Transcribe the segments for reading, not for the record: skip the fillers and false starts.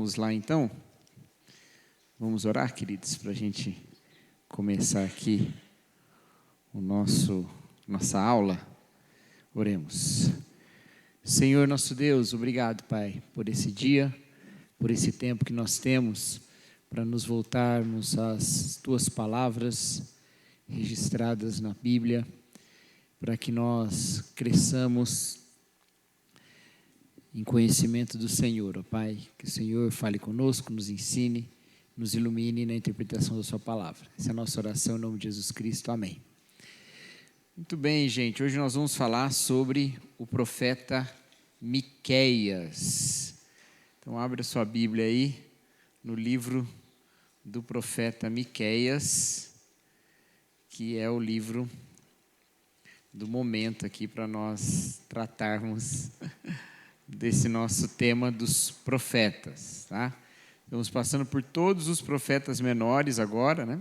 Vamos lá então? Vamos orar, queridos, para a gente começar aqui nossa aula. Oremos. Senhor nosso Deus, obrigado, Pai, por esse dia, por esse tempo que nós temos para nos voltarmos às Tuas palavras registradas na Bíblia, para que nós cresçamos em conhecimento do Senhor, ó Pai. Que o Senhor fale conosco, nos ensine, nos ilumine na interpretação da Sua palavra. Essa é a nossa oração em nome de Jesus Cristo. Amém. Muito bem, gente. Hoje nós vamos falar sobre o profeta Miqueias. Então, abre a sua Bíblia aí no livro do profeta Miqueias, que é o livro do momento aqui para nós tratarmos desse nosso tema dos profetas, tá? Estamos passando por todos os profetas menores agora, né?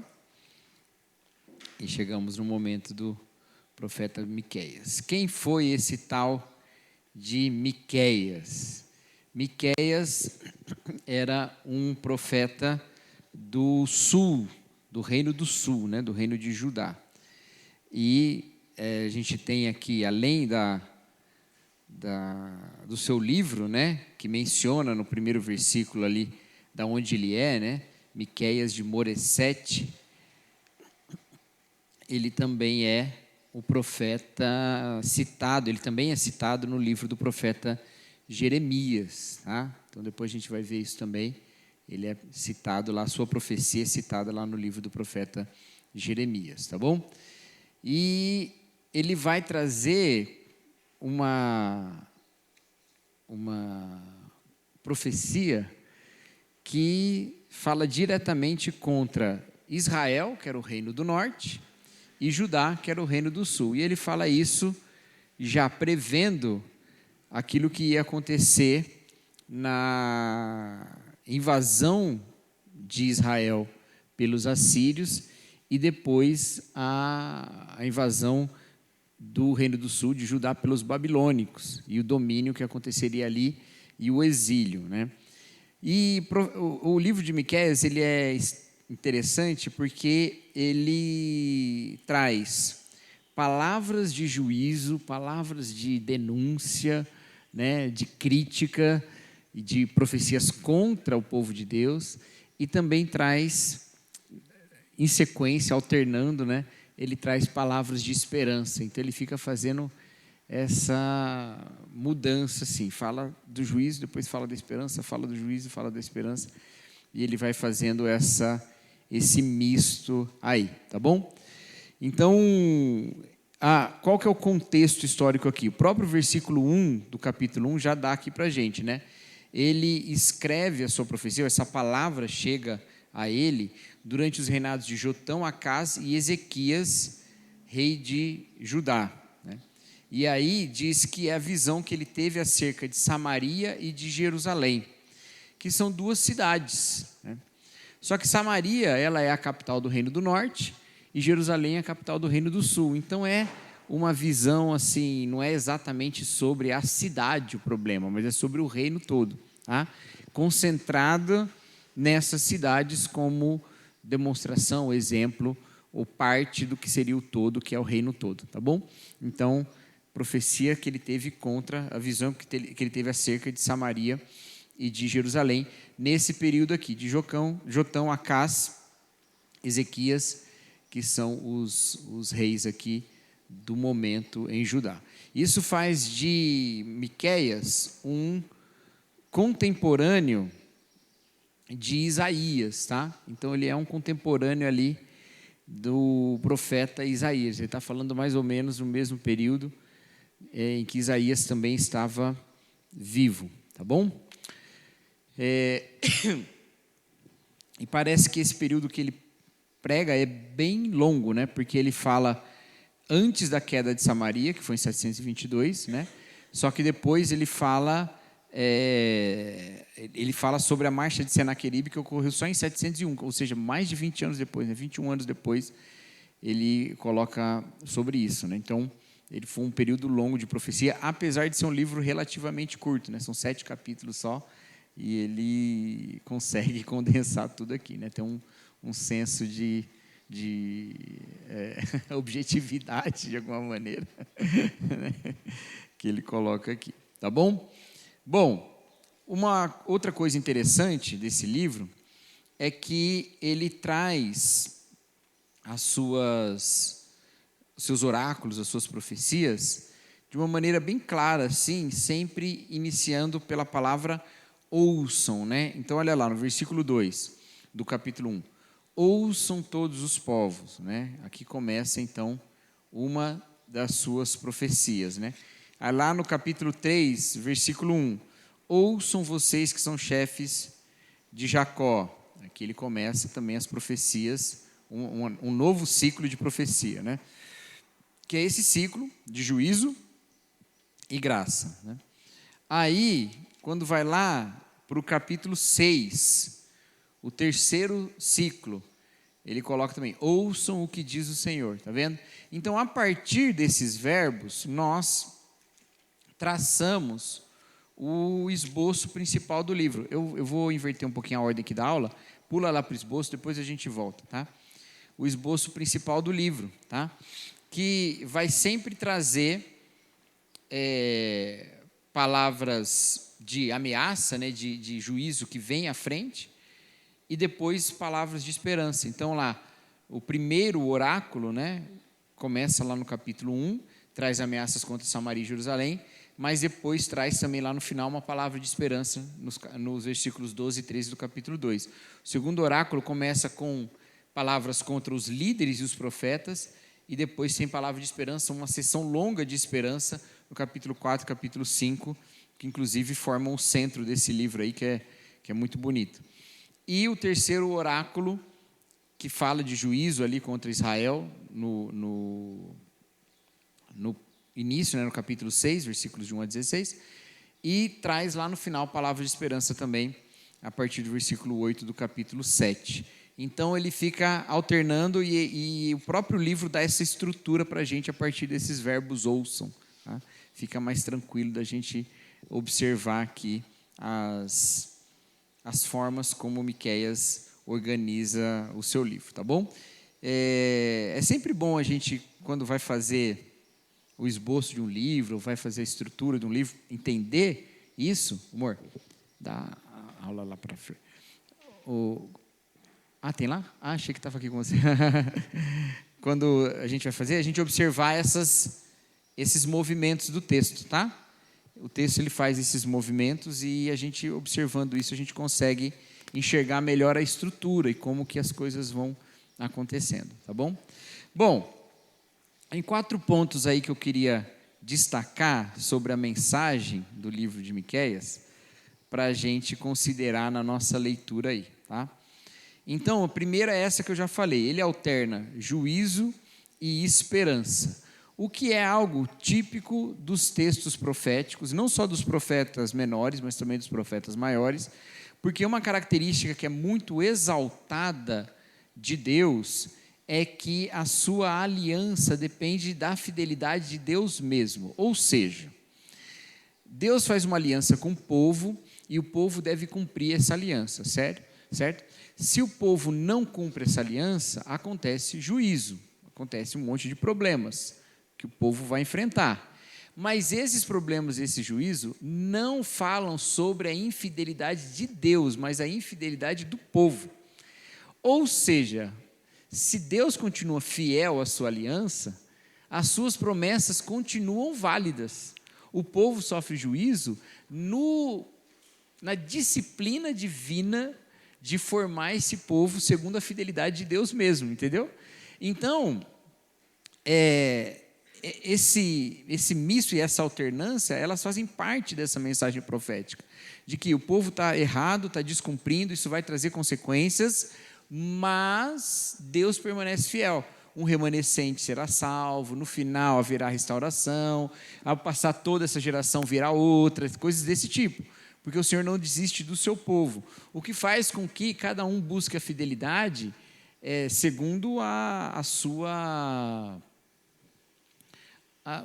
E chegamos no momento do profeta Miqueias. Quem foi esse tal de Miqueias? Miqueias era um profeta do sul, do reino do sul, né? Do reino de Judá. E a gente tem aqui, além do seu livro, né, que menciona no primeiro versículo ali, da onde ele é, né, Miqueias de Moresete, ele também é o profeta citado, ele também é citado no livro do profeta Jeremias, tá? Então depois a gente vai ver isso também, ele é citado lá, a sua profecia é citada lá no livro do profeta Jeremias, tá bom? E ele vai trazer uma profecia que fala diretamente contra Israel, que era o reino do norte, e Judá, que era o reino do sul. E ele fala isso já prevendo aquilo que ia acontecer na invasão de Israel pelos assírios e depois a invasão do reino do sul, de Judá, pelos babilônicos, e o domínio que aconteceria ali, e o exílio, né? E o livro de Miqueias, ele é interessante porque ele traz palavras de juízo, palavras de denúncia, né, de crítica e de profecias contra o povo de Deus, e também traz, em sequência, alternando, né, ele traz palavras de esperança. Então ele fica fazendo essa mudança, assim, fala do juízo, depois fala da esperança, fala do juízo, fala da esperança, e ele vai fazendo esse misto aí, tá bom? Então, qual que é o contexto histórico aqui? O próprio versículo 1 do capítulo 1 já dá aqui pra gente, né? Ele escreve a sua profecia, essa palavra chega a ele durante os reinados de Jotão, Acás e Ezequias, rei de Judá, né? E aí diz que é a visão que ele teve acerca de Samaria e de Jerusalém, que são duas cidades, né? Só que Samaria, ela é a capital do reino do norte e Jerusalém é a capital do reino do sul. Então é uma visão assim, não é exatamente sobre a cidade o problema, mas é sobre o reino todo, tá? Concentrado nessas cidades como demonstração, exemplo, ou parte do que seria o todo, que é o reino todo, tá bom? Então, profecia que ele teve contra, a visão que ele teve acerca de Samaria e de Jerusalém, nesse período aqui, de Jotão, Acás, Ezequias, que são os reis aqui do momento em Judá. Isso faz de Miqueias um contemporâneo de Isaías, tá? Então ele é um contemporâneo ali do profeta Isaías. Ele está falando mais ou menos no mesmo período em que Isaías também estava vivo, tá bom? E parece que esse período que ele prega é bem longo, né? Porque ele fala antes da queda de Samaria, que foi em 722, né? Só que depois ele fala sobre a marcha de Senaqueribe, que ocorreu só em 701, ou seja, mais de 20 anos depois, né? 21 anos depois, ele coloca sobre isso, né? Então, ele foi um período longo de profecia, apesar de ser um livro relativamente curto, né? São 7 capítulos só, e ele consegue condensar tudo aqui, né? Tem um senso de objetividade, de alguma maneira, né? Que ele coloca aqui, tá bom? Bom, uma outra coisa interessante desse livro é que ele traz os seus oráculos, as suas profecias, de uma maneira bem clara, assim, sempre iniciando pela palavra ouçam, né? Então, olha lá, no versículo 2 do capítulo 1. Ouçam todos os povos, né? Aqui começa, então, uma das suas profecias, né? Aí lá no capítulo 3, versículo 1. Ouçam vocês que são chefes de Jacó. Aqui ele começa também as profecias, um novo ciclo de profecia, né? Que é esse ciclo de juízo e graça, né? Aí, quando vai lá para o capítulo 6, o terceiro ciclo, ele coloca também, ouçam o que diz o Senhor, tá vendo? Então, a partir desses verbos, nós traçamos o esboço principal do livro. Eu vou inverter um pouquinho a ordem aqui da aula, pula lá para o esboço, depois a gente volta, tá? O esboço principal do livro, tá? Que vai sempre trazer palavras de ameaça, né, de juízo que vem à frente, e depois palavras de esperança. Então lá, o primeiro oráculo, né, começa lá no capítulo 1, traz ameaças contra Samaria e Jerusalém, mas depois traz também lá no final uma palavra de esperança, nos versículos 12 e 13 do capítulo 2. O segundo oráculo começa com palavras contra os líderes e os profetas, e depois tem palavra de esperança, uma sessão longa de esperança, no capítulo 4 e capítulo 5, que inclusive formam o centro desse livro aí, que é muito bonito. E o terceiro oráculo, que fala de juízo ali contra Israel, no início, né, no capítulo 6, versículos de 1 a 16, e traz lá no final palavra de esperança também, a partir do versículo 8 do capítulo 7. Então ele fica alternando e o próprio livro dá essa estrutura para a gente a partir desses verbos ouçam. Tá? Fica mais tranquilo da gente observar aqui as formas como Miqueias organiza o seu livro, tá bom? É sempre bom a gente, quando vai fazer o esboço de um livro, vai fazer a estrutura de um livro, entender isso. Amor, dá a aula lá para frente. Tem lá? Achei que estava aqui com você. Quando a gente vai fazer, a gente observar esses movimentos do texto, tá? O texto ele faz esses movimentos e a gente observando isso, a gente consegue enxergar melhor a estrutura e como que as coisas vão acontecendo, tá bom? Bom, em 4 pontos aí que eu queria destacar sobre a mensagem do livro de Miqueias, para a gente considerar na nossa leitura aí, tá? Então, a primeira é essa que eu já falei, ele alterna juízo e esperança, o que é algo típico dos textos proféticos, não só dos profetas menores, mas também dos profetas maiores, porque uma característica que é muito exaltada de Deus é que a sua aliança depende da fidelidade de Deus mesmo, ou seja, Deus faz uma aliança com o povo e o povo deve cumprir essa aliança, certo? Se o povo não cumpre essa aliança, acontece juízo, acontece um monte de problemas que o povo vai enfrentar. Mas esses problemas, esse juízo, não falam sobre a infidelidade de Deus, mas a infidelidade do povo. Ou seja, se Deus continua fiel à sua aliança, as suas promessas continuam válidas. O povo sofre juízo na disciplina divina de formar esse povo segundo a fidelidade de Deus mesmo, entendeu? Então, esse misto e essa alternância, elas fazem parte dessa mensagem profética, de que o povo está errado, está descumprindo, isso vai trazer consequências, mas Deus permanece fiel. Um remanescente será salvo, no final haverá restauração, ao passar toda essa geração virá outra, coisas desse tipo, porque o Senhor não desiste do seu povo, o que faz com que cada um busque a fidelidade segundo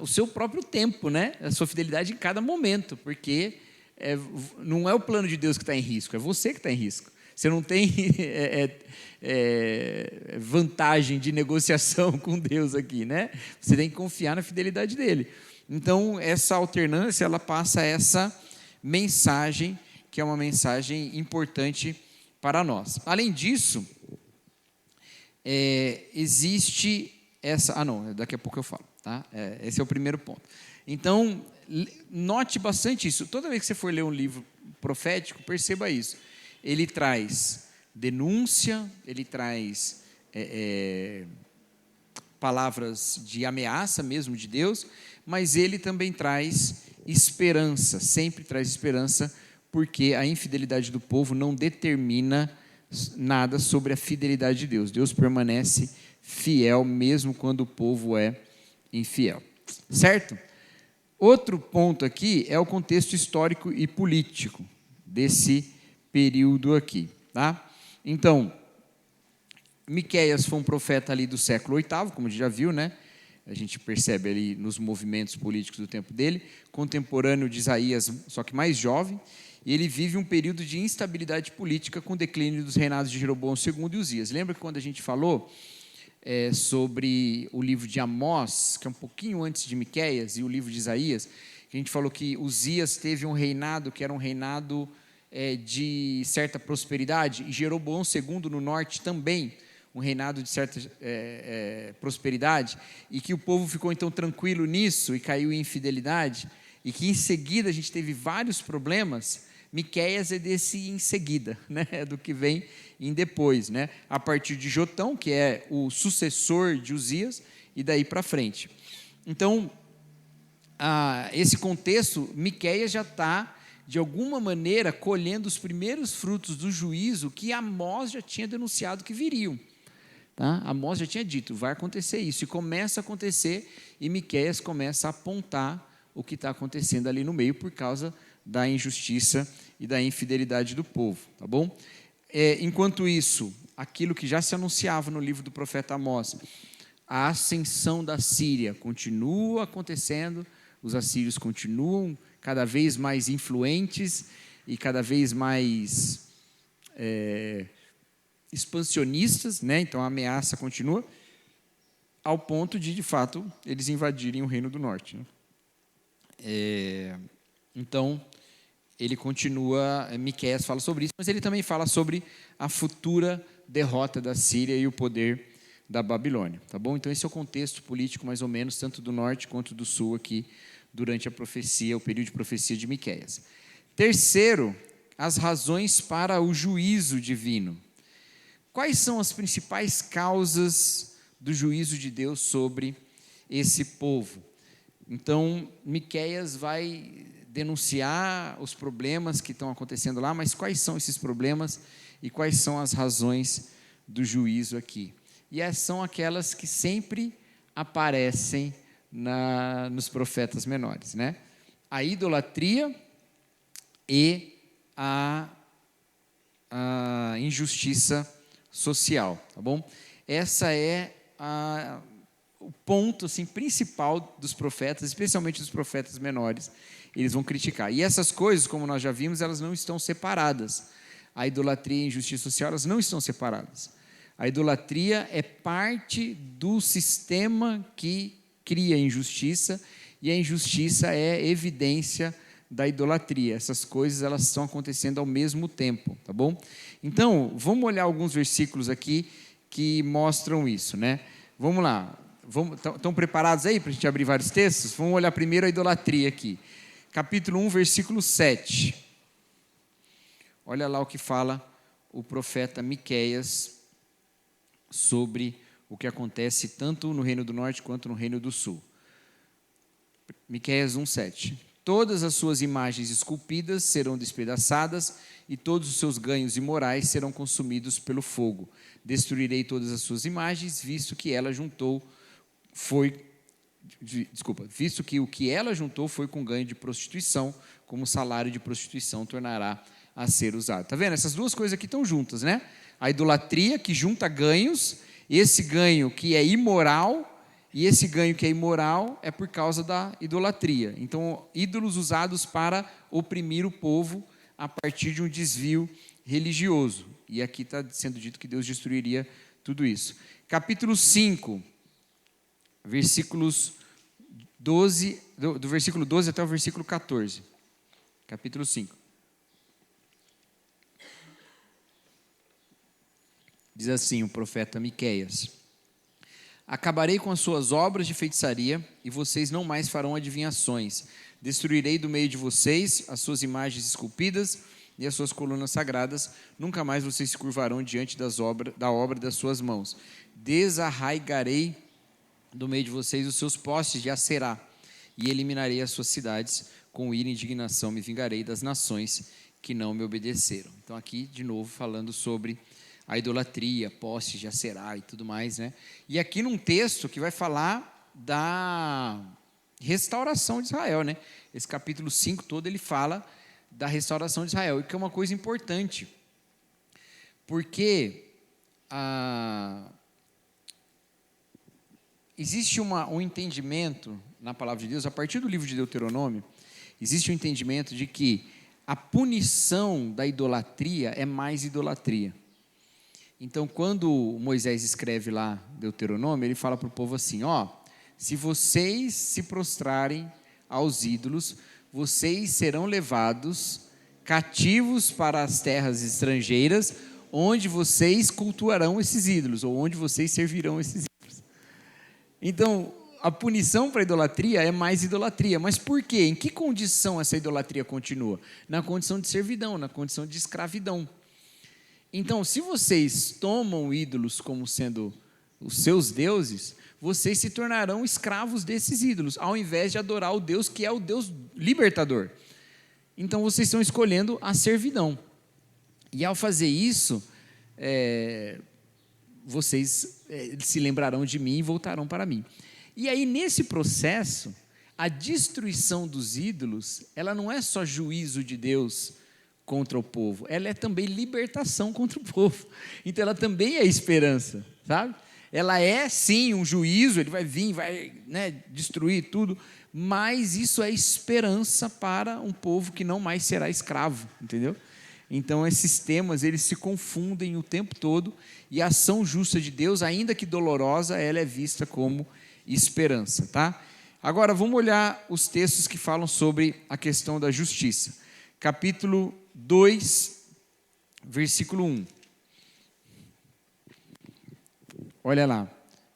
o seu próprio tempo, né? A sua fidelidade em cada momento, porque não é o plano de Deus que está em risco, é você que está em risco. Você não tem vantagem de negociação com Deus aqui, né? Você tem que confiar na fidelidade dele. Então, essa alternância, ela passa essa mensagem, que é uma mensagem importante para nós. Além disso, existe essa... daqui a pouco eu falo, tá? Esse é o primeiro ponto. Então, note bastante isso. Toda vez que você for ler um livro profético, perceba isso. Ele traz denúncia, ele traz palavras de ameaça mesmo de Deus, mas ele também traz esperança, sempre traz esperança, porque a infidelidade do povo não determina nada sobre a fidelidade de Deus. Deus permanece fiel mesmo quando o povo é infiel. Certo? Outro ponto aqui é o contexto histórico e político desse período aqui, tá? Então, Miqueias foi um profeta ali do século VIII, como a gente já viu, né? A gente percebe ali nos movimentos políticos do tempo dele, contemporâneo de Isaías, só que mais jovem, e ele vive um período de instabilidade política com o declínio dos reinados de Jeroboão II e Uzias. Lembra que quando a gente falou sobre o livro de Amós, que é um pouquinho antes de Miqueias, e o livro de Isaías, que a gente falou que Uzias teve um reinado que era um reinado de certa prosperidade, e Jeroboão II no norte também, um reinado de certa prosperidade, e que o povo ficou então tranquilo nisso e caiu em infidelidade, e que em seguida a gente teve vários problemas. Miqueias é desse em seguida, né? É do que vem em depois, né? A partir de Jotão, que é o sucessor de Uzias, e daí para frente. Então, esse contexto, Miqueias já está, de alguma maneira, colhendo os primeiros frutos do juízo que Amós já tinha denunciado que viriam. Tá? Amós já tinha dito, vai acontecer isso, e começa a acontecer, e Miqueias começa a apontar o que está acontecendo ali no meio, por causa da injustiça e da infidelidade do povo, tá bom? Enquanto isso, aquilo que já se anunciava no livro do profeta Amós, a ascensão da Síria continua acontecendo, os assírios continuam cada vez mais influentes e cada vez mais expansionistas, né? Então a ameaça continua, ao ponto de fato, eles invadirem o Reino do Norte, né? Então, ele continua, Miqueias fala sobre isso, mas ele também fala sobre a futura derrota da Síria e o poder da Babilônia, tá bom? Então esse é o contexto político, mais ou menos, tanto do norte quanto do sul aqui, durante a profecia, o período de profecia de Miqueias. Terceiro, as razões para o juízo divino. Quais são as principais causas do juízo de Deus sobre esse povo? Então, Miqueias vai denunciar os problemas que estão acontecendo lá, mas quais são esses problemas e quais são as razões do juízo aqui? E essas são aquelas que sempre aparecem nos profetas menores, né? A idolatria e a injustiça social, tá bom? Essa é o ponto assim, principal dos profetas, especialmente dos profetas menores, eles vão criticar. E essas coisas, como nós já vimos, elas não estão separadas. A idolatria e a injustiça social, elas não estão separadas. A idolatria é parte do sistema que cria a injustiça, e a injustiça é evidência da idolatria. Essas coisas, elas estão acontecendo ao mesmo tempo, tá bom? Então, vamos olhar alguns versículos aqui que mostram isso, né? Vamos lá. Estão preparados aí para a gente abrir vários textos? Vamos olhar primeiro a idolatria aqui. Capítulo 1, versículo 7. Olha lá o que fala o profeta Miqueias sobre o que acontece tanto no Reino do Norte quanto no Reino do Sul. Miqueias 1, 7. Todas as suas imagens esculpidas serão despedaçadas e todos os seus ganhos imorais serão consumidos pelo fogo. Destruirei todas as suas imagens, visto que o que ela juntou foi com ganho de prostituição, como salário de prostituição tornará a ser usado. Está vendo? Essas duas coisas aqui estão juntas, né? A idolatria que junta ganhos, esse ganho que é imoral E esse ganho que é imoral é por causa da idolatria. Então, ídolos usados para oprimir o povo a partir de um desvio religioso. E aqui está sendo dito que Deus destruiria tudo isso. Capítulo 5, versículos 12, do versículo 12 até o versículo 14. Capítulo 5. Diz assim o profeta Miqueias: acabarei com as suas obras de feitiçaria, e vocês não mais farão adivinhações. Destruirei do meio de vocês as suas imagens esculpidas e as suas colunas sagradas. Nunca mais vocês se curvarão diante da obra das suas mãos. Desarraigarei do meio de vocês os seus postes de Acerá, e eliminarei as suas cidades. Com ira e indignação me vingarei das nações que não me obedeceram. Então aqui, de novo, falando sobre a idolatria, postes de Acerá e tudo mais, né? E aqui num texto que vai falar da restauração de Israel, né? Esse capítulo 5 todo ele fala da restauração de Israel, e que é uma coisa importante, porque existe um entendimento na palavra de Deus, a partir do livro de Deuteronômio, existe um entendimento de que a punição da idolatria é mais idolatria. Então, quando Moisés escreve lá Deuteronômio, ele fala para o povo assim: se vocês se prostrarem aos ídolos, vocês serão levados cativos para as terras estrangeiras, onde vocês cultuarão esses ídolos, ou onde vocês servirão esses ídolos. Então, a punição para a idolatria é mais idolatria. Mas por quê? Em que condição essa idolatria continua? Na condição de servidão, na condição de escravidão. Então, se vocês tomam ídolos como sendo os seus deuses, vocês se tornarão escravos desses ídolos, ao invés de adorar o Deus que é o Deus libertador. Então, vocês estão escolhendo a servidão. E ao fazer isso, vocês se lembrarão de mim e voltarão para mim. E aí, nesse processo, a destruição dos ídolos, ela não é só juízo de Deus contra o povo, ela é também libertação contra o povo. Então ela também é esperança, sabe? Ela é sim um juízo, ele vai vir, vai destruir tudo, mas isso é esperança para um povo que não mais será escravo, entendeu? Então esses temas, eles se confundem o tempo todo, e a ação justa de Deus, ainda que dolorosa, ela é vista como esperança, tá? Agora vamos olhar os textos que falam sobre a questão da justiça. Capítulo 2, versículo 1. Olha lá.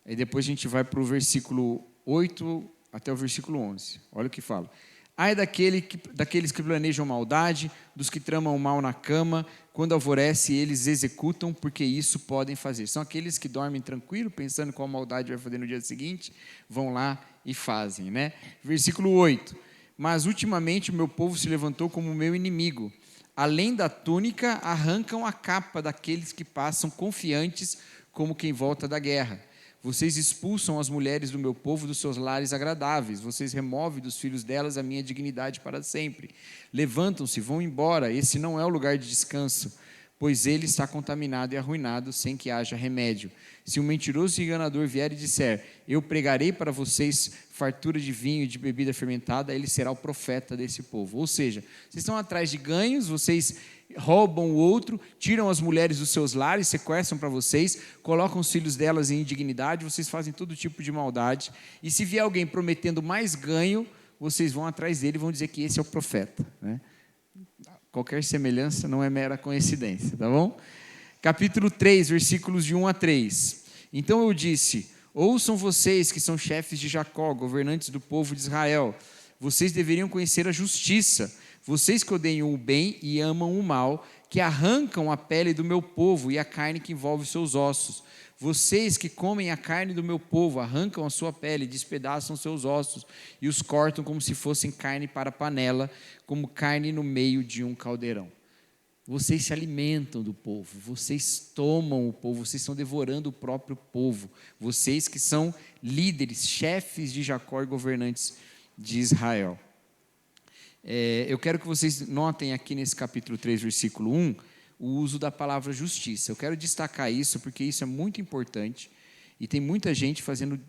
Aí depois a gente vai para o versículo 8 até o versículo 11. Olha o que fala. Ai daqueles que planejam maldade, dos que tramam mal na cama, quando alvorece eles executam, porque isso podem fazer. São aqueles que dormem tranquilo, pensando qual maldade vai fazer no dia seguinte, vão lá e fazem, né? Versículo 8. Mas ultimamente o meu povo se levantou como meu inimigo. Além da túnica, arrancam a capa daqueles que passam confiantes como quem volta da guerra. Vocês expulsam as mulheres do meu povo dos seus lares agradáveis. Vocês removem dos filhos delas a minha dignidade para sempre. Levantam-se, vão embora. Esse não é o lugar de descanso, pois ele está contaminado e arruinado, sem que haja remédio. Se um mentiroso e enganador vier e disser: eu pregarei para vocês fartura de vinho e de bebida fermentada, ele será o profeta desse povo. Ou seja, vocês estão atrás de ganhos, vocês roubam o outro, tiram as mulheres dos seus lares, sequestram para vocês, colocam os filhos delas em indignidade, vocês fazem todo tipo de maldade, e se vier alguém prometendo mais ganho, vocês vão atrás dele e vão dizer que esse é o profeta, né? Qualquer semelhança não é mera coincidência, tá bom? Capítulo 3, versículos de 1 a 3. Então eu disse: ouçam vocês que são chefes de Jacó, governantes do povo de Israel, vocês deveriam conhecer a justiça, vocês que odeiam o bem e amam o mal, que arrancam a pele do meu povo e a carne que envolve seus ossos. Vocês que comem a carne do meu povo, arrancam a sua pele, despedaçam seus ossos e os cortam como se fossem carne para panela, como carne no meio de um caldeirão. Vocês se alimentam do povo, vocês tomam o povo, vocês estão devorando o próprio povo. Vocês que são líderes, chefes de Jacó e governantes de Israel. Eu quero que vocês notem aqui nesse capítulo 3, versículo 1, o uso da palavra justiça. Eu quero destacar isso porque isso é muito importante e tem muita gente fazendo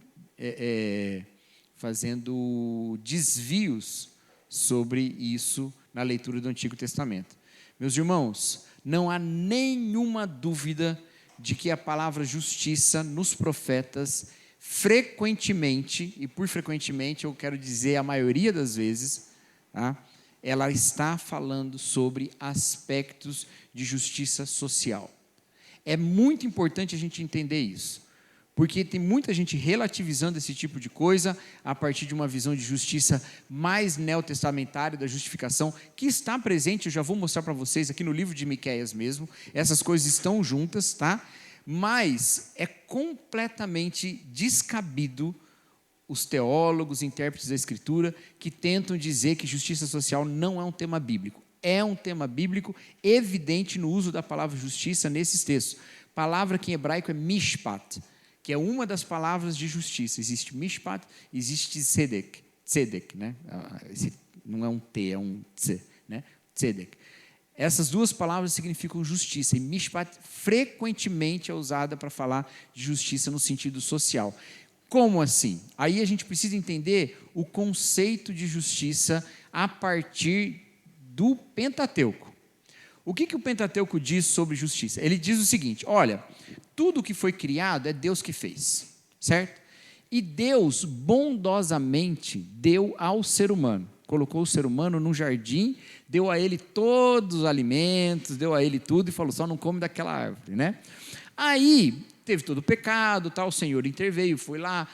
fazendo desvios sobre isso na leitura do Antigo Testamento. Meus irmãos, não há nenhuma dúvida de que a palavra justiça nos profetas frequentemente, e por frequentemente eu quero dizer a maioria das vezes, tá? Ela está falando sobre aspectos de justiça social. É muito importante a gente entender isso, porque tem muita gente relativizando esse tipo de coisa a partir de uma visão de justiça mais neotestamentária da justificação, que está presente, eu já vou mostrar para vocês aqui no livro de Miqueias mesmo, essas coisas estão juntas, tá? Mas é completamente descabido os teólogos, intérpretes da Escritura, que tentam dizer que justiça social não é um tema bíblico. É um tema bíblico evidente no uso da palavra justiça nesses textos. Palavra que em hebraico é mishpat, que é uma das palavras de justiça. Existe mishpat, existe tzedek. Tzedek, né? Esse não é um T, é um tze, né? Tzedek. Essas duas palavras significam justiça, e mishpat frequentemente é usada para falar de justiça no sentido social. Como assim? Aí a gente precisa entender o conceito de justiça a partir do Pentateuco. O que o Pentateuco diz sobre justiça? Ele diz o seguinte: olha, tudo que foi criado é Deus que fez, certo? E Deus bondosamente deu ao ser humano, colocou o ser humano num jardim, deu a ele todos os alimentos, deu a ele tudo e falou, só não come daquela árvore, né? Aí teve todo o pecado, tal, o Senhor interveio, foi lá,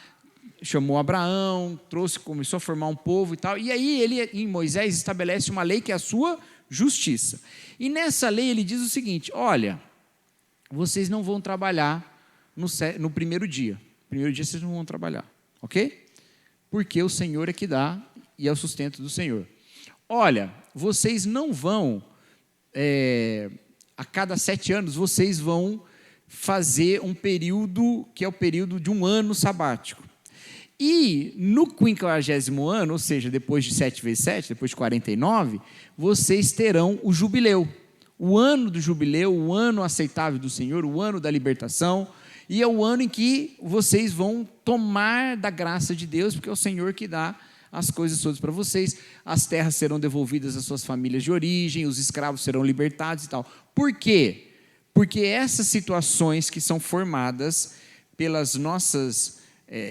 chamou Abraão, trouxe, começou a formar um povo e tal, e aí ele, em Moisés, estabelece uma lei que é a sua justiça. E nessa lei ele diz o seguinte: olha, vocês não vão trabalhar no primeiro dia. Primeiro dia vocês não vão trabalhar, ok? Porque o Senhor é que dá e é o sustento do Senhor. Olha, vocês não vão, a cada 7 anos, vocês vão fazer um período, que é o período de um ano sabático. E no 50º ano, ou seja, depois de 7 vezes 7, depois de 49, vocês terão o jubileu. O ano do jubileu, o ano aceitável do Senhor, o ano da libertação, e é o ano em que vocês vão tomar da graça de Deus, porque é o Senhor que dá as coisas todas para vocês, as terras serão devolvidas às suas famílias de origem, os escravos serão libertados e tal. Por quê? Porque essas situações que são formadas pelas nossas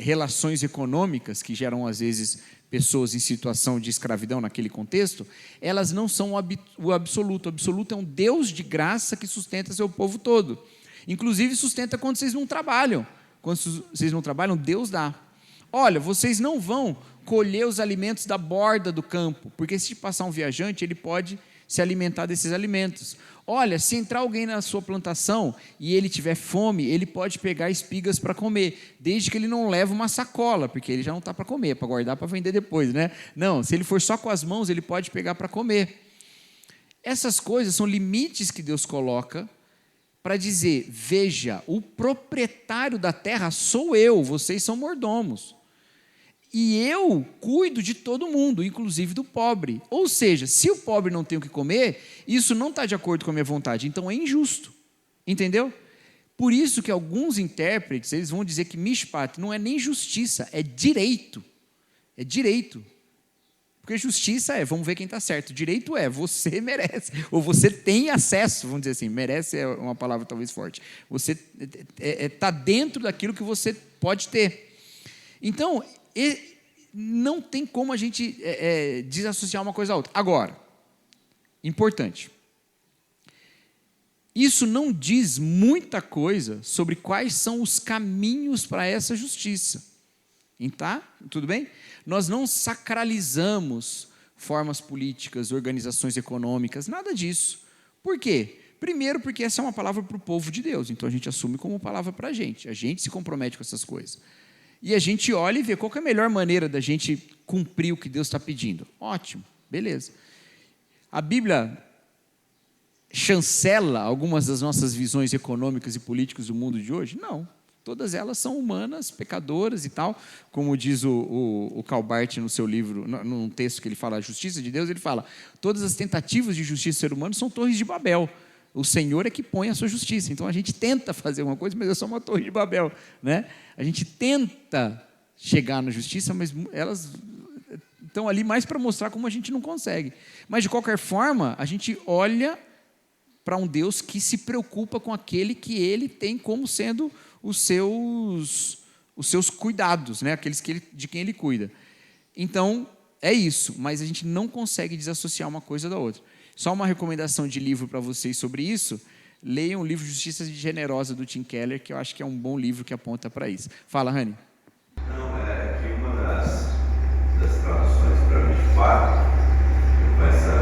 relações econômicas, que geram às vezes pessoas em situação de escravidão naquele contexto, elas não são o absoluto. O absoluto é um Deus de graça que sustenta seu povo todo. Inclusive sustenta quando vocês não trabalham. Quando vocês não trabalham, Deus dá. Olha, vocês não vão colher os alimentos da borda do campo, porque se passar um viajante, ele pode se alimentar desses alimentos. Olha, se entrar alguém na sua plantação e ele tiver fome, ele pode pegar espigas para comer, desde que ele não leve uma sacola, porque ele já não está para comer, para guardar para vender depois, né? Não, se ele for só com as mãos, ele pode pegar para comer. Essas coisas são limites que Deus coloca para dizer, veja, o proprietário da terra sou eu, vocês são mordomos. E eu cuido de todo mundo, inclusive do pobre. Ou seja, se o pobre não tem o que comer, isso não está de acordo com a minha vontade, então é injusto. Entendeu? Por isso que alguns intérpretes, eles vão dizer que mishpat não é nem justiça, é direito. É direito. Porque justiça é, vamos ver quem está certo. Direito é, você merece, ou você tem acesso, vamos dizer assim, merece é uma palavra talvez forte. Você está dentro daquilo que você pode ter. Então, não tem como a gente desassociar uma coisa à outra. Agora, importante, isso não diz muita coisa sobre quais são os caminhos para essa justiça. Tá? Tudo bem? Nós não sacralizamos formas políticas, organizações econômicas, nada disso. Por quê? Primeiro, porque essa é uma palavra para o povo de Deus, então a gente assume como palavra para a gente se compromete com essas coisas. E a gente olha e vê qual que é a melhor maneira da gente cumprir o que Deus está pedindo. Ótimo, beleza. A Bíblia chancela algumas das nossas visões econômicas e políticas do mundo de hoje? Não. Todas elas são humanas, pecadoras e tal. Como diz o Calbart no seu livro, num texto que ele fala a justiça de Deus, ele fala, todas as tentativas de justiça do ser humano são torres de Babel. O Senhor é que põe a sua justiça. Então a gente tenta fazer uma coisa, mas é só uma torre de Babel, né? A gente tenta chegar na justiça, mas elas estão ali mais para mostrar como a gente não consegue. Mas, de qualquer forma, a gente olha para um Deus que se preocupa com aquele que ele tem como sendo os seus cuidados, né? Aqueles de quem ele cuida. Então, é isso, mas a gente não consegue desassociar uma coisa da outra. Só uma recomendação de livro para vocês sobre isso: leiam o livro Justiça Generosa, do Tim Keller, que eu acho que é um bom livro que aponta para isso. Fala, Rani. Não, é que uma das traduções para 24, com essa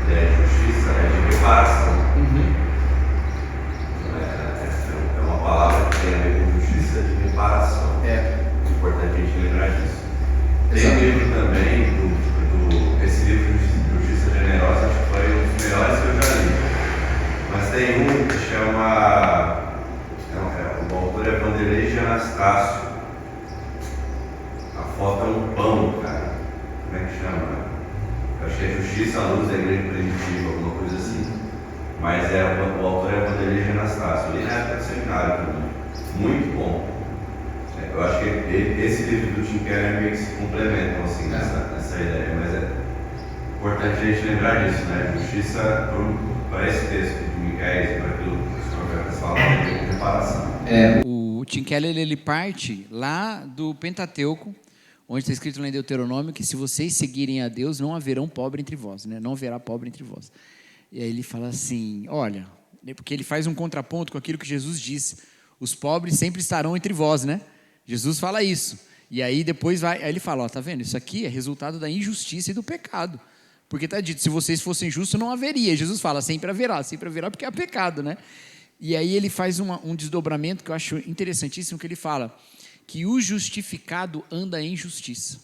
ideia de justiça, é de reparação. É uma palavra que tem a ver com justiça de reparação. É importante a gente lembrar disso. Tem um livro também, esse livro Justiça Generosa, acho que foi um dos melhores que eu já li. Mas tem um que chama, o autor é Vanderlei de Anastácio. A foto é um pão, cara. Como é que chama? Eu acho que é Justiça à Luz da Igreja Primitiva, alguma coisa assim. Mas o autor é Vanderlei de Anastácio. Ele na época do seminário também. Muito bom. Eu acho que esse livro do Tim Keller meio que se complementam assim, nessa ideia. Mas é importante a gente lembrar disso, né? Justiça para esse texto de Miqueias, para aquilo que os profetas falam, de reparação. O Tim Keller, ele parte lá do Pentateuco, onde está escrito lá em Deuteronômio que se vocês seguirem a Deus, não haverão pobre entre vós, né? Não haverá pobre entre vós. E aí ele fala assim, olha, porque ele faz um contraponto com aquilo que Jesus disse: os pobres sempre estarão entre vós, né? Jesus fala isso. E aí depois aí ele fala, ó, tá vendo? Isso aqui é resultado da injustiça e do pecado. Porque está dito, se vocês fossem justos, não haveria. E Jesus fala, sempre haverá porque é pecado, né? E aí ele faz um desdobramento que eu acho interessantíssimo, que ele fala que o justificado anda em justiça.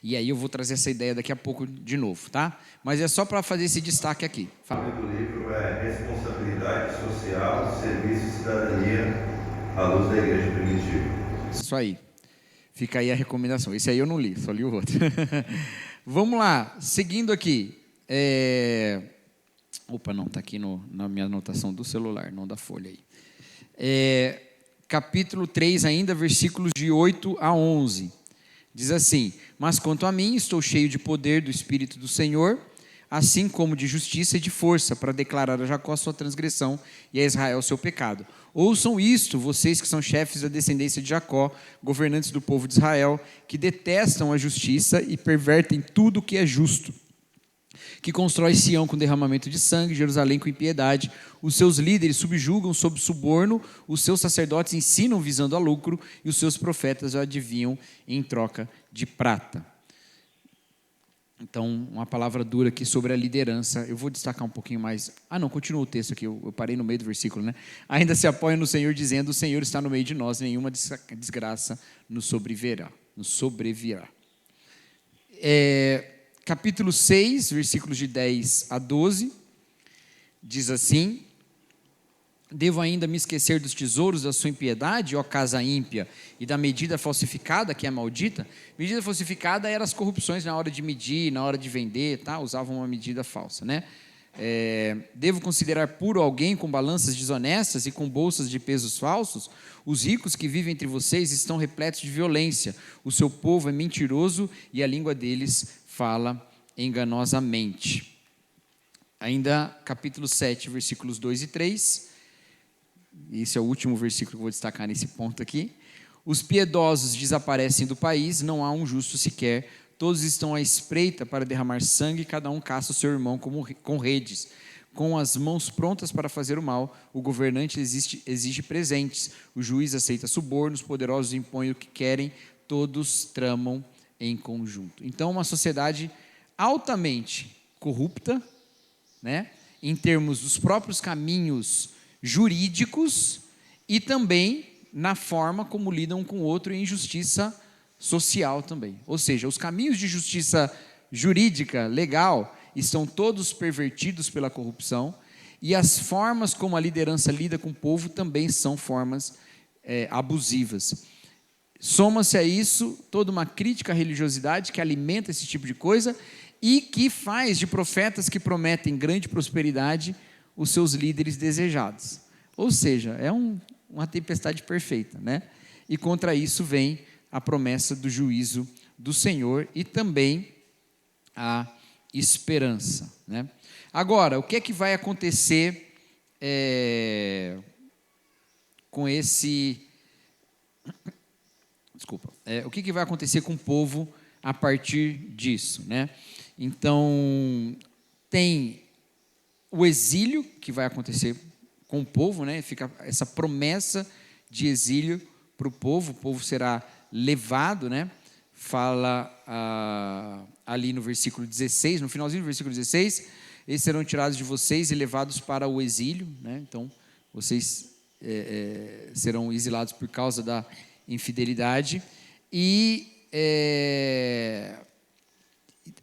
E aí eu vou trazer essa ideia daqui a pouco de novo, tá? Mas é só para fazer esse destaque aqui. O nome do livro é Responsabilidade Social, Serviço e Cidadania à Luz da Igreja Primitiva. Isso aí. Fica aí a recomendação. Esse aí eu não li, só li o outro. Vamos lá, seguindo aqui. Opa, não, está aqui na minha anotação do celular, não da folha aí. Capítulo 3 ainda, versículos de 8 a 11. Diz assim: mas quanto a mim, estou cheio de poder do Espírito do Senhor, assim como de justiça e de força, para declarar a Jacó sua transgressão e a Israel seu pecado. Ouçam isto, vocês que são chefes da descendência de Jacó, governantes do povo de Israel, que detestam a justiça e pervertem tudo o que é justo, que constrói Sião com derramamento de sangue, Jerusalém com impiedade. Os seus líderes subjugam sob suborno, os seus sacerdotes ensinam visando a lucro, e os seus profetas adivinham em troca de prata. Então, uma palavra dura aqui sobre a liderança. Eu vou destacar um pouquinho mais. Não, continua o texto aqui, eu parei no meio do versículo, né? Ainda se apoia no Senhor, dizendo: o Senhor está no meio de nós, nenhuma desgraça nos sobrevirá. Capítulo 6, versículos de 10 a 12, diz assim: devo ainda me esquecer dos tesouros da sua impiedade, ó casa ímpia, e da medida falsificada, que é maldita? Medida falsificada eram as corrupções na hora de medir, na hora de vender, tá? Usavam uma medida falsa, né? Devo considerar puro alguém com balanças desonestas e com bolsas de pesos falsos? Os ricos que vivem entre vocês estão repletos de violência, o seu povo é mentiroso e a língua deles fala enganosamente. Ainda capítulo 7, versículos 2 e 3, esse é o último versículo que eu vou destacar nesse ponto aqui. Os piedosos desaparecem do país, não há um justo sequer, todos estão à espreita para derramar sangue, cada um caça o seu irmão com redes. Com as mãos prontas para fazer o mal, o governante exige presentes, o juiz aceita subornos, os poderosos impõem o que querem, todos tramam em conjunto. Então, uma sociedade altamente corrupta, né, em termos dos próprios caminhos jurídicos e também na forma como lidam um com o outro, em injustiça social também. Ou seja, os caminhos de justiça jurídica, legal, estão todos pervertidos pela corrupção, e as formas como a liderança lida com o povo também são formas abusivas. Soma-se a isso toda uma crítica à religiosidade que alimenta esse tipo de coisa e que faz de profetas que prometem grande prosperidade os seus líderes desejados. Ou seja, é uma tempestade perfeita, né? E contra isso vem a promessa do juízo do Senhor e também a esperança, né? Agora, o que é que vai acontecer com esse... Desculpa. O que vai acontecer com o povo a partir disso, né? Então, tem o exílio que vai acontecer com o povo, né? Fica essa promessa de exílio para o povo será levado, né? Fala ali no versículo 16, no finalzinho do versículo 16, eles serão tirados de vocês e levados para o exílio, né? Então, vocês serão exilados por causa da infidelidade,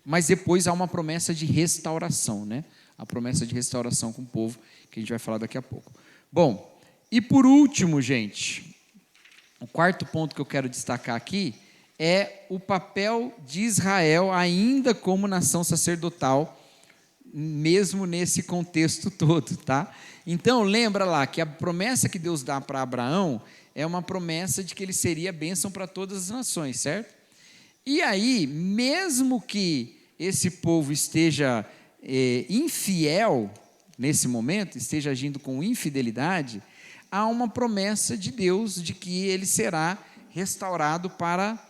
mas depois há uma promessa de restauração, né? A promessa de restauração com o povo, que a gente vai falar daqui a pouco. Bom, e por último, gente, o quarto ponto que eu quero destacar aqui é o papel de Israel ainda como nação sacerdotal, mesmo nesse contexto todo, tá? Então, lembra lá que a promessa que Deus dá para Abraão é uma promessa de que ele seria bênção para todas as nações, certo? E aí, mesmo que esse povo esteja infiel nesse momento, esteja agindo com infidelidade, há uma promessa de Deus de que ele será restaurado para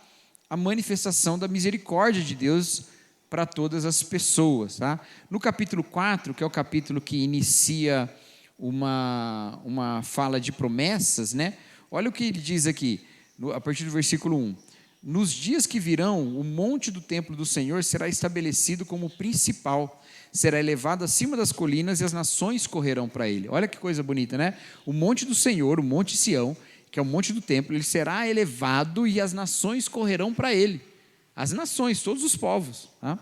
a manifestação da misericórdia de Deus para todas as pessoas, tá? No capítulo 4, que é o capítulo que inicia uma fala de promessas, né? Olha o que ele diz aqui, a partir do versículo 1. Nos dias que virão, o monte do templo do Senhor será estabelecido como principal, será elevado acima das colinas e as nações correrão para ele. Olha que coisa bonita, né? O monte do Senhor, o monte Sião, que é o monte do templo, ele será elevado e as nações correrão para ele. As nações, todos os povos, tá?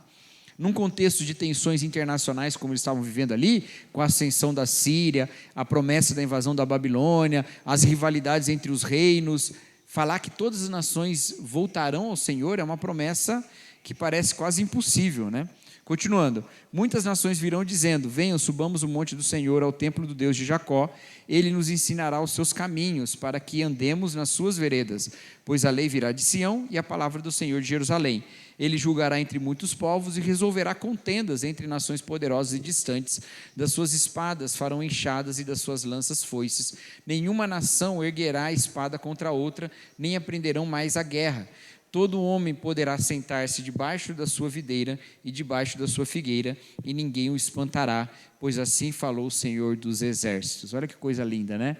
Num contexto de tensões internacionais, como eles estavam vivendo ali, com a ascensão da Síria, a promessa da invasão da Babilônia, as rivalidades entre os reinos, falar que todas as nações voltarão ao Senhor é uma promessa que parece quase impossível, né? Continuando, muitas nações virão dizendo, venham, subamos o monte do Senhor, ao templo do Deus de Jacó, ele nos ensinará os seus caminhos, para que andemos nas suas veredas, pois a lei virá de Sião e a palavra do Senhor de Jerusalém. Ele julgará entre muitos povos e resolverá contendas entre nações poderosas e distantes. Das suas espadas farão enxadas e das suas lanças foices. Nenhuma nação erguerá espada contra outra, nem aprenderão mais a guerra. Todo homem poderá sentar-se debaixo da sua videira e debaixo da sua figueira, e ninguém o espantará, pois assim falou o Senhor dos Exércitos. Olha que coisa linda, né?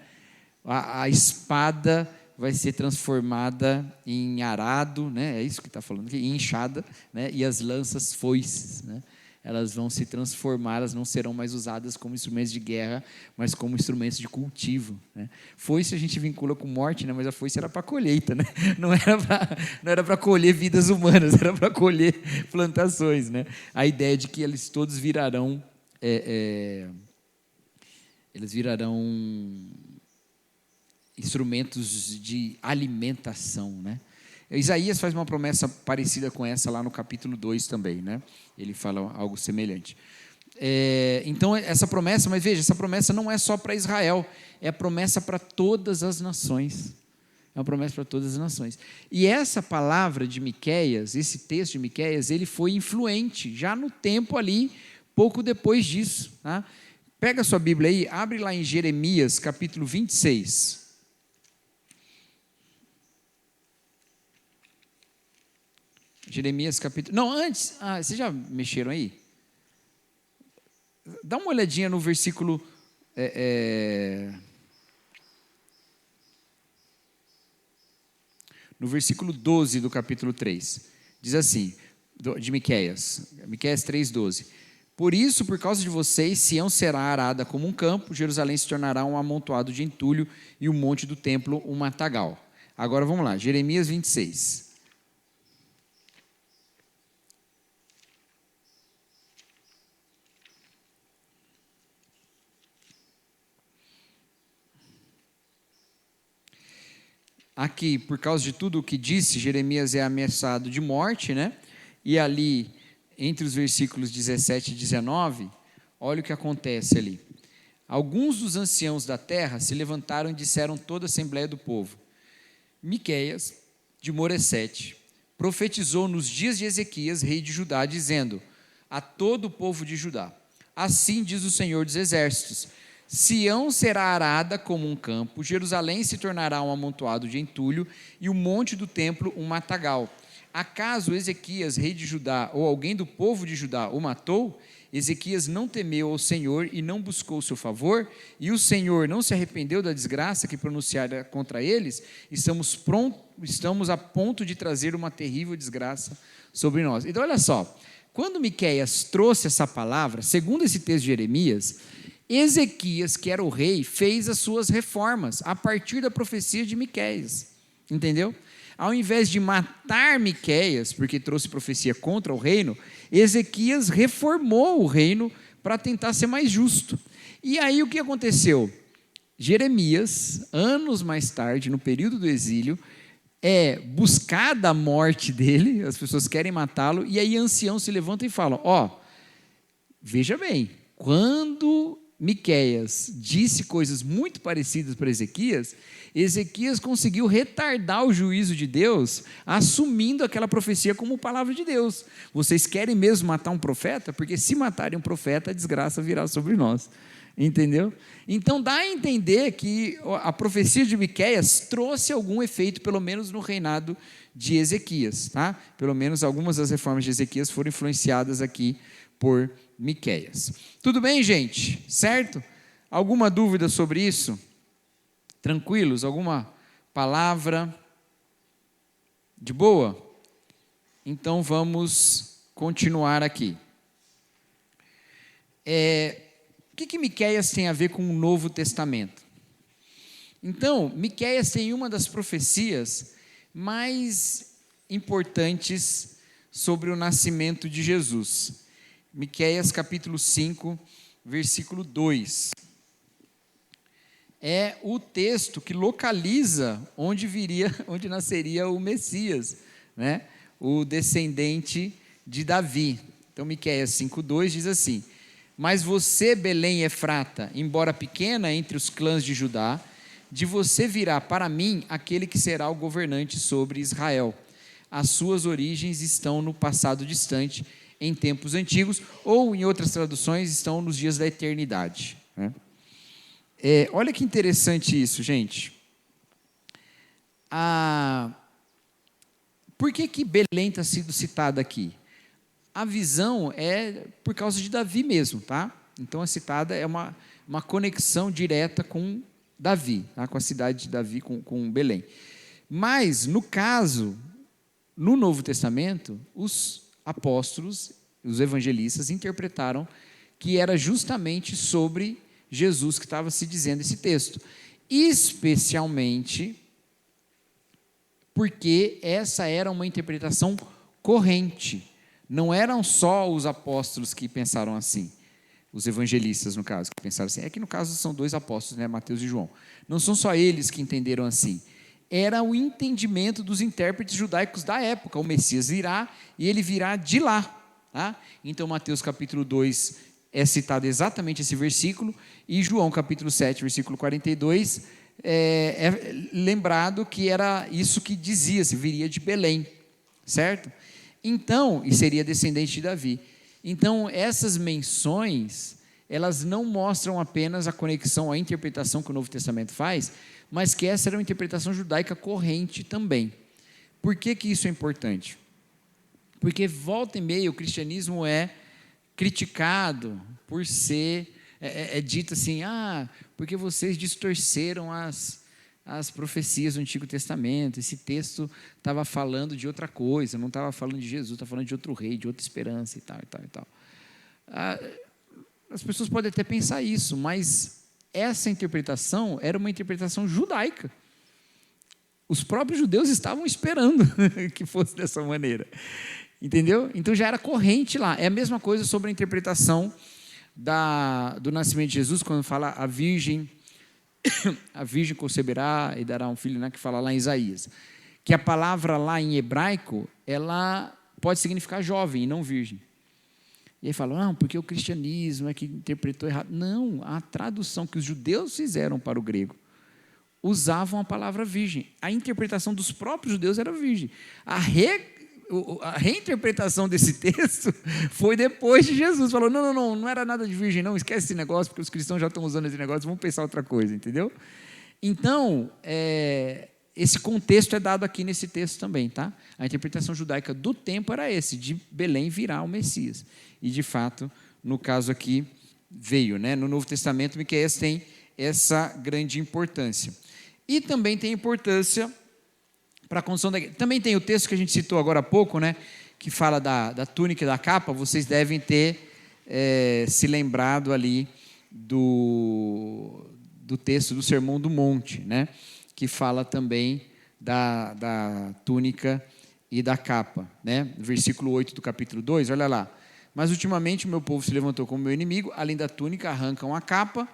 A espada vai ser transformada em arado, né? É isso que está falando aqui, em enxada, né? E as lanças foices, né? Elas vão se transformar, elas não serão mais usadas como instrumentos de guerra, mas como instrumentos de cultivo, né? Foice a gente vincula com morte, né? Mas a foice era para colheita, né? Não era para colher vidas humanas, era para colher plantações, né? A ideia de que eles todos virarão, eles virarão instrumentos de alimentação, né? Isaías faz uma promessa parecida com essa lá no capítulo 2 também, né? Ele fala algo semelhante. Então, essa promessa, mas veja, essa promessa não é só para Israel, é a promessa para todas as nações. É uma promessa para todas as nações. E essa palavra de Miqueias, esse texto de Miqueias, ele foi influente já no tempo ali, pouco depois disso, tá? Pega a sua Bíblia aí, abre lá em Jeremias, capítulo 26. Jeremias capítulo... Não, antes... vocês já mexeram aí? Dá uma olhadinha no versículo... No versículo 12 do capítulo 3. Diz assim, de Miqueias 3:12. Por isso, por causa de vocês, Sião será arada como um campo, Jerusalém se tornará um amontoado de entulho e o monte do templo um matagal. Agora vamos lá, Jeremias 26. Aqui, por causa de tudo o que disse, Jeremias é ameaçado de morte, né? E ali, entre os versículos 17 e 19, olha o que acontece ali. Alguns dos anciãos da terra se levantaram e disseram toda a assembleia do povo: Miqueias de Moresete, profetizou nos dias de Ezequias, rei de Judá, dizendo a todo o povo de Judá: assim diz o Senhor dos Exércitos, Sião será arada como um campo, Jerusalém se tornará um amontoado de entulho, e o monte do templo um matagal. Acaso Ezequias, rei de Judá, ou alguém do povo de Judá o matou? Ezequias não temeu ao Senhor e não buscou o seu favor, e o Senhor não se arrependeu da desgraça que pronunciara contra eles. Estamos a ponto de trazer uma terrível desgraça sobre nós. Então olha só, quando Miqueias trouxe essa palavra, segundo esse texto de Jeremias, Ezequias, que era o rei, fez as suas reformas a partir da profecia de Miqueias, entendeu? Ao invés de matar Miqueias, porque trouxe profecia contra o reino, Ezequias reformou o reino para tentar ser mais justo. E aí o que aconteceu? Jeremias, anos mais tarde, no período do exílio, é buscada a morte dele, as pessoas querem matá-lo, e aí anciãos se levantam e falam: veja bem, quando Miqueias disse coisas muito parecidas para Ezequias, Ezequias conseguiu retardar o juízo de Deus, assumindo aquela profecia como palavra de Deus. Vocês querem mesmo matar um profeta? Porque se matarem um profeta, a desgraça virá sobre nós. Entendeu? Então dá a entender que a profecia de Miqueias trouxe algum efeito, pelo menos no reinado de Ezequias, tá? Pelo menos algumas das reformas de Ezequias foram influenciadas aqui por Miqueias. Tudo bem, gente? Certo? Alguma dúvida sobre isso? Tranquilos? Alguma palavra de boa? Então vamos continuar aqui. O que Miqueias tem a ver com o Novo Testamento? Então, Miqueias tem uma das profecias mais importantes sobre o nascimento de Jesus. Miqueias capítulo 5, versículo 2. É o texto que localiza onde nasceria o Messias, né? O descendente de Davi. Então, Miqueias 5:2 diz assim: mas você, Belém Efrata, embora pequena entre os clãs de Judá, de você virá para mim aquele que será o governante sobre Israel. As suas origens estão no passado distante, em tempos antigos, ou em outras traduções, estão nos dias da eternidade. Né? Olha que interessante isso, gente. Por que Belém está sendo citada aqui? A visão é por causa de Davi mesmo, tá? Então a citada é uma conexão direta com Davi, tá? Com a cidade de Davi, com Belém. Mas, no caso, no Novo Testamento, os apóstolos, os evangelistas, interpretaram que era justamente sobre Jesus que estava se dizendo esse texto. Especialmente porque essa era uma interpretação corrente. Não eram só os apóstolos que pensaram assim, os evangelistas, no caso, que pensaram assim. É que no caso são dois apóstolos, né, Mateus e João. Não são só eles que entenderam assim. Era o entendimento dos intérpretes judaicos da época. O Messias virá e ele virá de lá. Tá? Então, Mateus capítulo 2 é citado exatamente esse versículo, e João capítulo 7, versículo 42, é lembrado que era isso que dizia, se viria de Belém, certo? Então, e seria descendente de Davi. Então, essas menções, elas não mostram apenas a conexão, a interpretação que o Novo Testamento faz, mas que essa era uma interpretação judaica corrente também. Por que isso é importante? Porque volta e meia o cristianismo é criticado por ser, dito assim, porque vocês distorceram as profecias do Antigo Testamento, esse texto estava falando de outra coisa, não estava falando de Jesus, estava falando de outro rei, de outra esperança e tal, e tal, e tal. As pessoas podem até pensar isso, mas essa interpretação era uma interpretação judaica. Os próprios judeus estavam esperando que fosse dessa maneira, entendeu? Então já era corrente lá. É a mesma coisa sobre a interpretação do nascimento de Jesus, quando fala a virgem conceberá e dará um filho, né, que fala lá em Isaías, que a palavra lá em hebraico, ela pode significar jovem e não virgem. E aí falam, não, porque o cristianismo é que interpretou errado. Não, a tradução que os judeus fizeram para o grego, usavam a palavra virgem. A interpretação dos próprios judeus era virgem. A reinterpretação desse texto foi depois de Jesus. Falou, não era nada de virgem, não, esquece esse negócio, porque os cristãos já estão usando esse negócio, vamos pensar outra coisa, entendeu? Então, esse contexto é dado aqui nesse texto também, tá? A interpretação judaica do tempo era esse, de Belém virar o Messias. E, de fato, no caso aqui, veio, né? No Novo Testamento, Miqueias tem essa grande importância. E também tem importância para a construção da igreja. Também tem o texto que a gente citou agora há pouco, né? Que fala da túnica e da capa. Vocês devem ter se lembrado ali do texto do Sermão do Monte, né? Que fala também da túnica e da capa, né? Versículo 8 do capítulo 2, olha lá. Mas ultimamente o meu povo se levantou como meu inimigo, além da túnica arrancam a capa.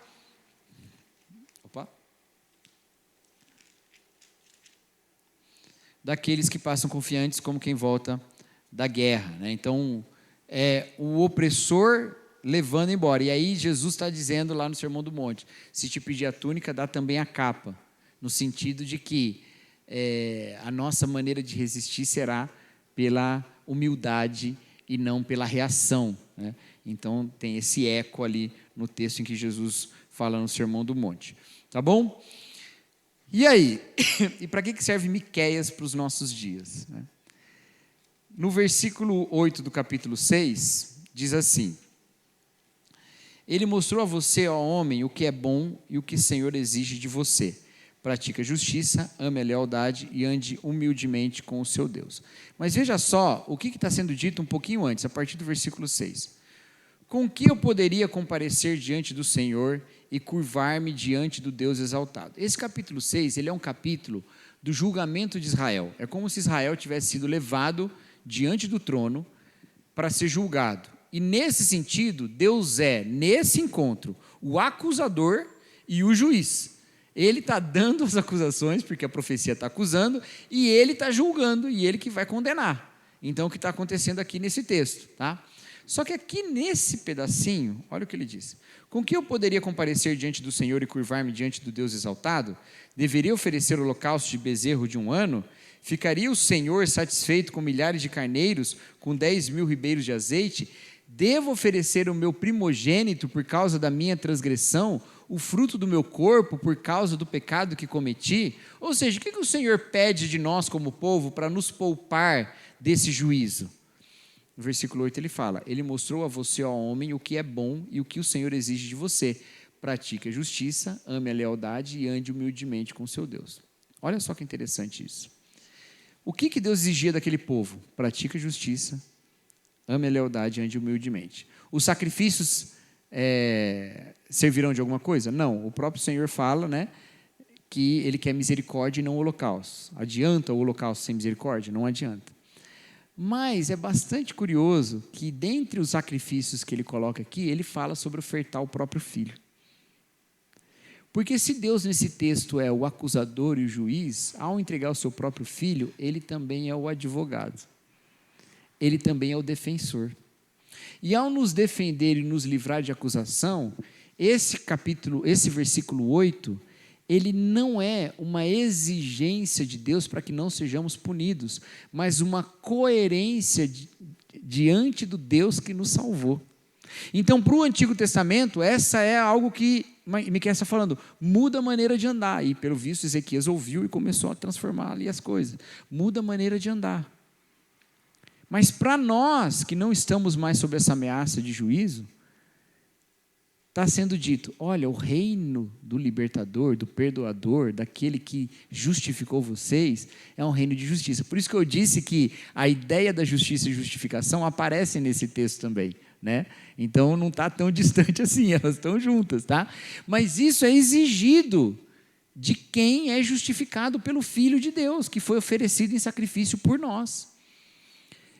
Daqueles que passam confiantes como quem volta da guerra, né? Então, o opressor levando embora. E aí Jesus está dizendo lá no Sermão do Monte, se te pedir a túnica, dá também a capa. No sentido de que a nossa maneira de resistir será pela humildade e não pela reação, né? Então, tem esse eco ali no texto em que Jesus fala no Sermão do Monte. Tá bom? E aí? E para que serve Miqueias para os nossos dias, né? No versículo 8 do capítulo 6, diz assim: Ele mostrou a você, ó homem, o que é bom e o que o Senhor exige de você. Pratique a justiça, ame a lealdade e ande humildemente com o seu Deus. Mas veja só o que está sendo dito um pouquinho antes, a partir do versículo 6. Com que eu poderia comparecer diante do Senhor e curvar-me diante do Deus exaltado? Esse capítulo 6, ele é um capítulo do julgamento de Israel. É como se Israel tivesse sido levado diante do trono para ser julgado. E nesse sentido, Deus nesse encontro, o acusador e o juiz. Ele está dando as acusações, porque a profecia está acusando, e ele está julgando, e ele que vai condenar. Então, o que está acontecendo aqui nesse texto, tá? Só que aqui nesse pedacinho, olha o que ele diz. Com que eu poderia comparecer diante do Senhor e curvar-me diante do Deus exaltado? Deveria oferecer holocausto de bezerro de 1 ano? Ficaria o Senhor satisfeito com milhares de carneiros, com 10.000 ribeiros de azeite? Devo oferecer o meu primogênito por causa da minha transgressão, o fruto do meu corpo por causa do pecado que cometi? Ou seja, o que o Senhor pede de nós como povo para nos poupar desse juízo? No versículo 8 ele fala, ele mostrou a você, ó homem, o que é bom e o que o Senhor exige de você. Pratique a justiça, ame a lealdade e ande humildemente com o seu Deus. Olha só que interessante isso. O que Deus exigia daquele povo? Pratique a justiça, ame a lealdade e ande humildemente. Os sacrifícios servirão de alguma coisa? Não, o próprio Senhor fala, né, que ele quer misericórdia e não holocausto. Adianta o holocausto sem misericórdia? Não adianta. Mas é bastante curioso que dentre os sacrifícios que ele coloca aqui, ele fala sobre ofertar o próprio filho. Porque se Deus nesse texto é o acusador e o juiz, ao entregar o seu próprio filho, ele também é o advogado. Ele também é o defensor. E ao nos defender e nos livrar de acusação, esse versículo 8, ele não é uma exigência de Deus para que não sejamos punidos, mas uma coerência diante do Deus que nos salvou. Então, para o Antigo Testamento, essa é algo que Miqueias está falando, muda a maneira de andar. E, pelo visto, Ezequias ouviu e começou a transformar ali as coisas. Muda a maneira de andar. Mas para nós, que não estamos mais sob essa ameaça de juízo, está sendo dito, olha, o reino do libertador, do perdoador, daquele que justificou vocês, é um reino de justiça. Por isso que eu disse que a ideia da justiça e justificação aparece nesse texto também, né? Então não está tão distante assim, elas estão juntas, tá? Mas isso é exigido de quem é justificado pelo Filho de Deus, que foi oferecido em sacrifício por nós.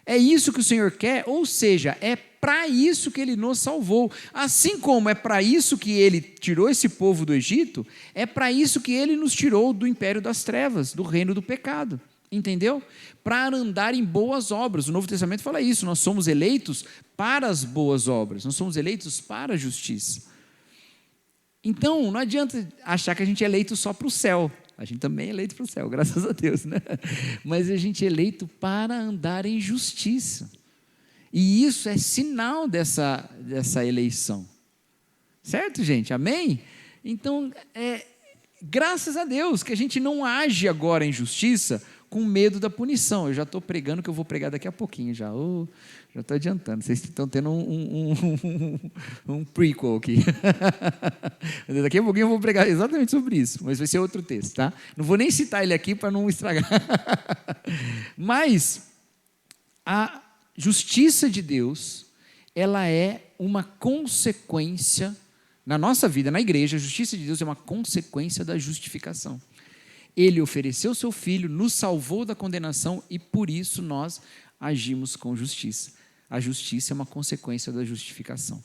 É isso que o Senhor quer, ou seja, é para isso que Ele nos salvou. Assim como é para isso que Ele tirou esse povo do Egito, é para isso que Ele nos tirou do império das trevas, do reino do pecado. Entendeu? Para andar em boas obras. O Novo Testamento fala isso, nós somos eleitos para as boas obras, nós somos eleitos para a justiça. Então, não adianta achar que a gente é eleito só para o céu. A gente também é eleito para o céu, graças a Deus, né? Mas a gente é eleito para andar em justiça. E isso é sinal dessa eleição. Certo, gente? Amém? Então, graças a Deus que a gente não age agora em justiça com medo da punição. Eu já estou pregando, que eu vou pregar daqui a pouquinho já. Já estou adiantando. Vocês estão tendo um prequel aqui. Daqui a pouquinho eu vou pregar exatamente sobre isso, mas vai ser outro texto, tá? Não vou nem citar ele aqui para não estragar. Mas a justiça de Deus, ela é uma consequência, na nossa vida, na igreja, a justiça de Deus é uma consequência da justificação. Ele ofereceu seu Filho, nos salvou da condenação e por isso nós agimos com justiça. A justiça é uma consequência da justificação.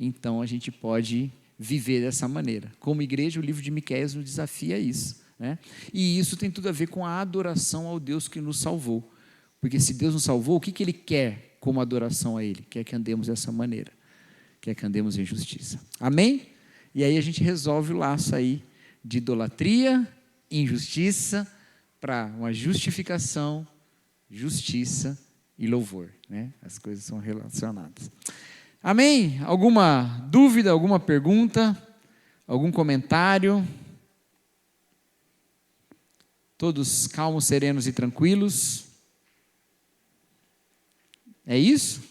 Então a gente pode viver dessa maneira. Como igreja, o livro de Miqueias nos desafia a isso, né? E isso tem tudo a ver com a adoração ao Deus que nos salvou. Porque se Deus nos salvou, o que Ele quer como adoração a Ele? Quer que andemos dessa maneira. Quer que andemos em justiça. Amém? E aí a gente resolve o laço aí de idolatria, injustiça, para uma justificação, justiça e louvor, né? As coisas são relacionadas. Amém? Alguma dúvida, alguma pergunta, algum comentário? Todos calmos, serenos e tranquilos? É isso?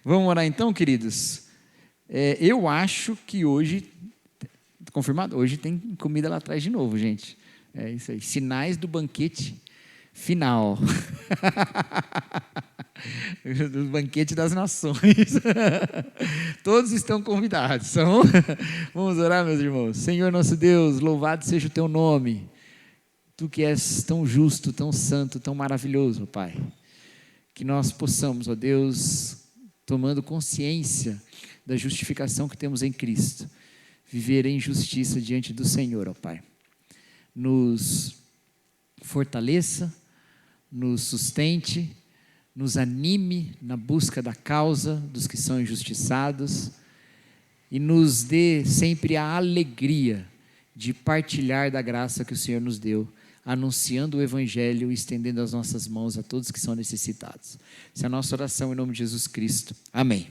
Vamos orar então, queridos? Eu acho que hoje, confirmado, hoje tem comida lá atrás de novo, gente. É isso aí, sinais do banquete final. Do banquete das nações. Todos estão convidados. Vamos orar, meus irmãos. Senhor nosso Deus, louvado seja o teu nome. Tu que és tão justo, tão santo, tão maravilhoso, Pai. Que nós possamos, ó Deus, tomando consciência da justificação que temos em Cristo, viver em justiça diante do Senhor, ó Pai. Nos fortaleça, nos sustente, nos anime na busca da causa dos que são injustiçados e nos dê sempre a alegria de partilhar da graça que o Senhor nos deu, anunciando o Evangelho e estendendo as nossas mãos a todos que são necessitados. Essa é a nossa oração em nome de Jesus Cristo. Amém.